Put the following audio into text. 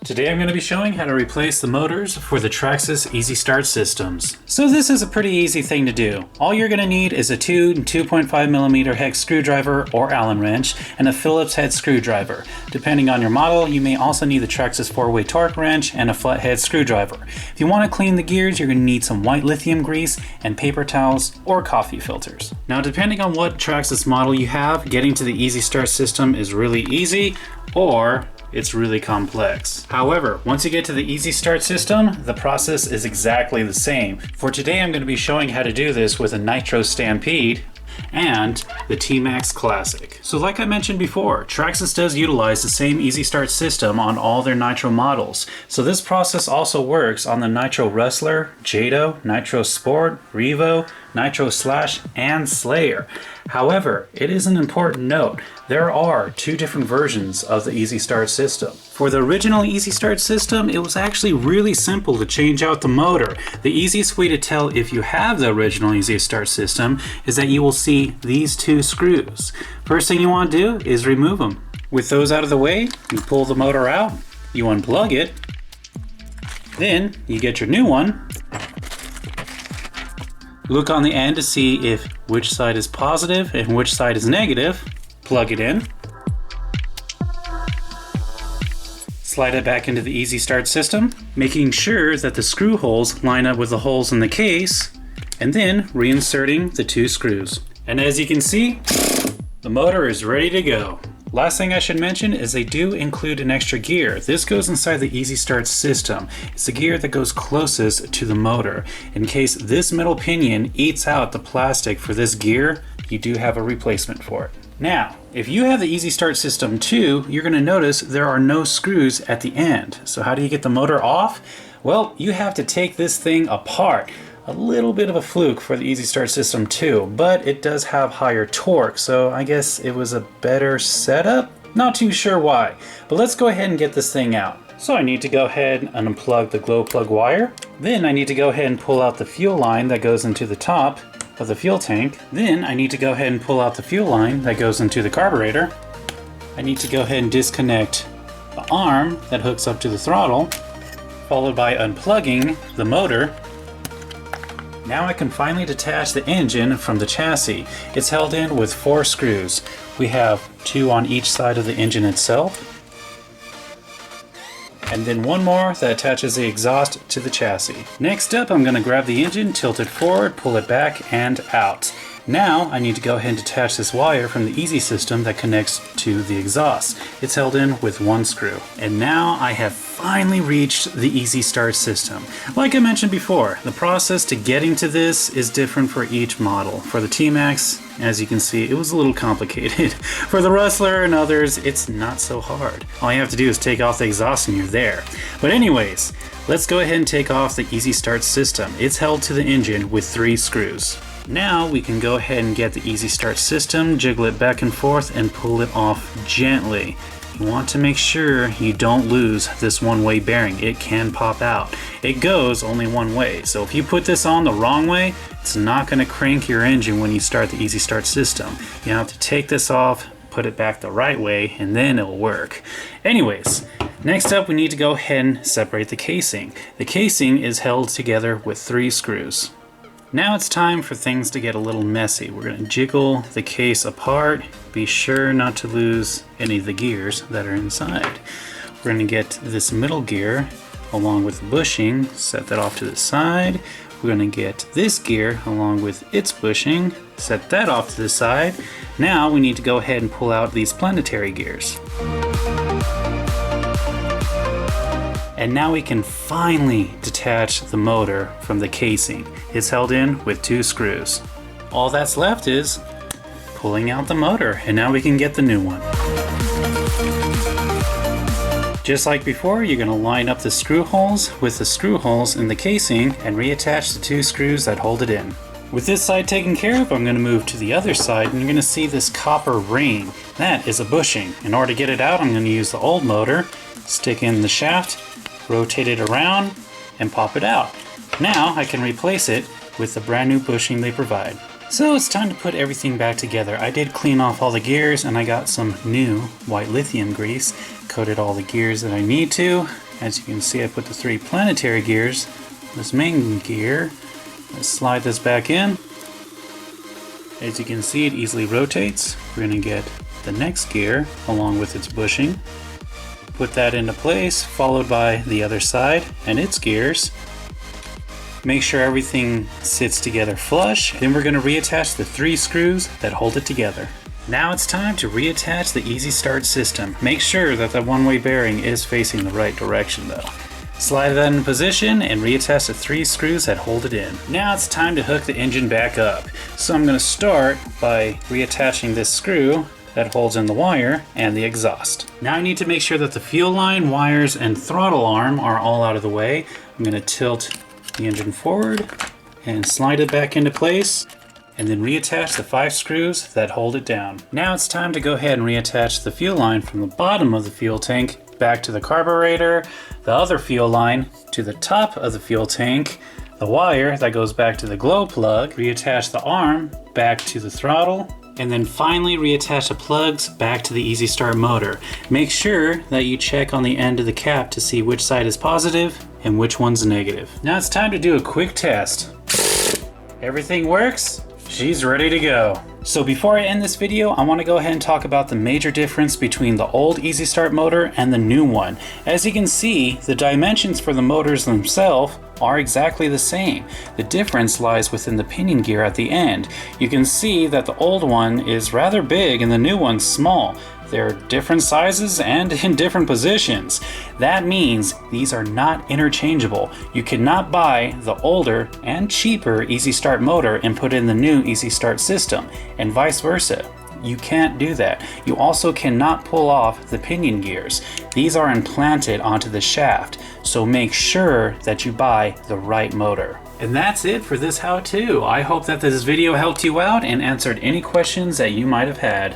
Today I'm going to be showing how to replace the motors for the Traxxas Easy Start systems. So this is a pretty easy thing to do. All you're going to need is a 2 and 2.5mm hex screwdriver or Allen wrench and a Phillips head screwdriver. Depending on your model, you may also need the Traxxas 4-way torque wrench and a flathead screwdriver. If you want to clean the gears, you're going to need some white lithium grease and paper towels or coffee filters. Now depending on what Traxxas model you have, getting to the Easy Start system is really easy, or it's really complex. However, once you get to the Easy Start system, the process is exactly the same. For today, I'm going to be showing how to do this with a Nitro Stampede and the T-maxx Classic. So like I mentioned before, Traxxas does utilize the same Easy Start system on all their Nitro models. So this process also works on the Nitro Wrestler, Jado, Nitro Sport, Revo, Nitro Slash, and Slayer. However, it is an important note. There are two different versions of the Easy Start system. For the original Easy Start system, it was actually really simple to change out the motor. The easiest way to tell if you have the original Easy Start system is that you will see these two screws. First thing you want to do is remove them. With those out of the way, you pull the motor out, you unplug it, then you get your new one. Look on the end to see if which side is positive and which side is negative. Plug it in. Slide it back into the Easy Start system, making sure that the screw holes line up with the holes in the case, and then reinserting the two screws. And as you can see, the motor is ready to go. Last thing I should mention is they do include an extra gear. This goes inside the Easy Start system. It's the gear that goes closest to the motor. In case this metal pinion eats out the plastic for this gear, you do have a replacement for it. Now, if you have the Easy Start system too, you're going to notice there are no screws at the end. So how do you get the motor off? Well, you have to take this thing apart. A little bit of a fluke for the Easy Start system too, but it does have higher torque, so I guess it was a better setup? Not too sure why, but let's go ahead and get this thing out. So I need to go ahead and unplug the glow plug wire. Then I need to go ahead and pull out the fuel line that goes into the top of the fuel tank. Then I need to go ahead and pull out the fuel line that goes into the carburetor. I need to go ahead and disconnect the arm that hooks up to the throttle, followed by unplugging the motor. Now I can finally detach the engine from the chassis. It's held in with 4 screws. We have 2 on each side of the engine itself, and then 1 more that attaches the exhaust to the chassis. Next up, I'm going to grab the engine, tilt it forward, pull it back and out. Now I need to go ahead and detach this wire from the Easy system that connects to the exhaust. It's held in with 1 screw. And now I have finally reached the Easy Start system. Like I mentioned before, the process to getting to this is different for each model. For the T-maxx, as you can see, it was a little complicated. For the Wrestler and others, it's not so hard. All you have to do is take off the exhaust and you're there. But anyways, let's go ahead and take off the Easy Start system. It's held to the engine with 3 screws. Now we can go ahead and get the Easy Start system, jiggle it back and forth, and pull it off gently. You want to make sure you don't lose this one-way bearing. It can pop out. It goes only one way, so if you put this on the wrong way, it's not going to crank your engine when you start the Easy Start system. You have to take this off, put it back the right way, and then it'll work. Anyways, next up we need to go ahead and separate the casing. The casing is held together with 3 screws. Now it's time for things to get a little messy. We're going to jiggle the case apart. Be sure not to lose any of the gears that are inside. We're going to get this middle gear along with the bushing, set that off to the side. We're going to get this gear along with its bushing, set that off to the side. Now we need to go ahead and pull out these planetary gears. And now we can finally detach the motor from the casing. It's held in with 2 screws. All that's left is pulling out the motor, and now we can get the new one. Just like before, you're going to line up the screw holes with the screw holes in the casing and reattach the 2 screws that hold it in. With this side taken care of, I'm going to move to the other side, and you're going to see this copper ring. That is a bushing. In order to get it out, I'm going to use the old motor, stick in the shaft, rotate it around, and pop it out. Now I can replace it with the brand new bushing they provide. So it's time to put everything back together. I did clean off all the gears and I got some new white lithium grease, coated all the gears that I need to, As you can see, I put the 3 planetary gears on this main gear. Let's slide this back in. As you can see, it easily rotates. We're going to get the next gear along with its bushing. Put that into place, followed by the other side and its gears. Make sure everything sits together flush. Then we're going to reattach the 3 screws that hold it together. Now it's time to reattach the Easy Start system. Make sure that the one-way bearing is facing the right direction though. Slide that in position and reattach the 3 screws that hold it in. Now it's time to hook the engine back up. So I'm going to start by reattaching this screw that holds in the wire and the exhaust. Now I need to make sure that the fuel line, wires, and throttle arm are all out of the way. I'm going to tilt the engine forward and slide it back into place, and then reattach the 5 screws that hold it down. Now it's time to go ahead and reattach the fuel line from the bottom of the fuel tank back to the carburetor, the other fuel line to the top of the fuel tank, the wire that goes back to the glow plug, reattach the arm back to the throttle, and then finally reattach the plugs back to the Easy Start motor. Make sure that you check on the end of the cap to see which side is positive and which one's negative. Now it's time to do a quick test. Everything works. She's ready to go. So before I end this video, I want to go ahead and talk about the major difference between the old Easy Start motor and the new one. As you can see, the dimensions for the motors themselves are exactly the same. The difference lies within the pinion gear at the end. You can see that the old one is rather big and the new one's small. They're different sizes and in different positions. That means these are not interchangeable. You cannot buy the older and cheaper Easy Start motor and put in the new Easy Start system, and vice versa. You can't do that. You also cannot pull off the pinion gears. These are implanted onto the shaft, so make sure that you buy the right motor. And that's it for this how-to. I hope that this video helped you out and answered any questions that you might have had.